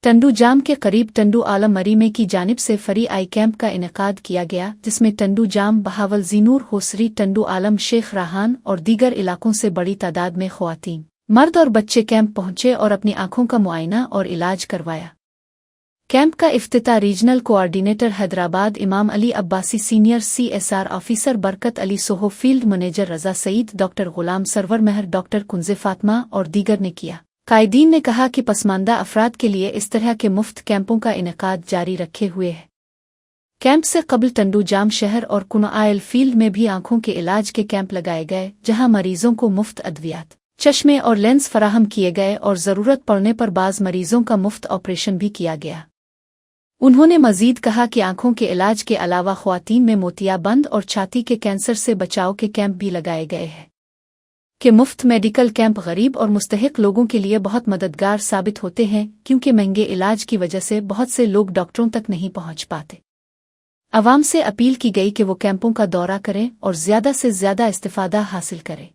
टंडू जाम के करीब टंडू आलम मरीमे की जानिब से फ्री आई कैंप का इनेकाद किया गया, जिसमें टंडू जाम, बहावल, ज़ीनूर, होसरी, टंडू आलम, शेख राहान और दीगर इलाकों से बड़ी तादाद में ख़वातीन, मर्द और बच्चे कैंप पहुंचे और अपनी आंखों का मुआयना और इलाज करवाया। कैंप का इफ्तिताह रीजनल कोऑर्डिनेटर हैदराबाद इमाम Ali Abbasi, senior CSR officer Barkat Ali Soho, field manager रजा सईद, डॉक्टर गुलाम सरवर महर, डॉक्टर कुंज़े फातमा और दीगर ने किया। कायदीन ने कहा कि पसमानदा अफराद के लिए इस तरह के मुफ्त कैंपों का इनेकाद जारी रखे हुए है। कैंप से कबल टंडू जाम शहर और कुनआयल फील्ड में भी आंखों के इलाज के कैंप लगाए गए, जहां मरीजों को मुफ्त अद्वियात, चश्मे और लेंस फराहम किए गए और ज़रूरत पड़ने पर बाज़ मरीजों का मुफ्त ऑपरेशन भी किया गया। उन्होंने मजीद कहा कि आंखों के इलाज के अलावा ख्वातीन में मोतियाबंद और छाती के कैंसर से बचाव के कैंप भी लगाए गए हैं कि मुफ्त मेडिकल कैंप गरीब और मुस्तहिक लोगों के लिए बहुत मददगार साबित होते हैं, क्योंकि महंगे इलाज की वजह से बहुत से लोग डॉक्टरों तक नहीं पहुंच पाते। अवाम से अपील की गई कि वो कैंपों का दौरा करें और ज़्यादा से ज़्यादा इस्तिफ़ादा हासिल करें।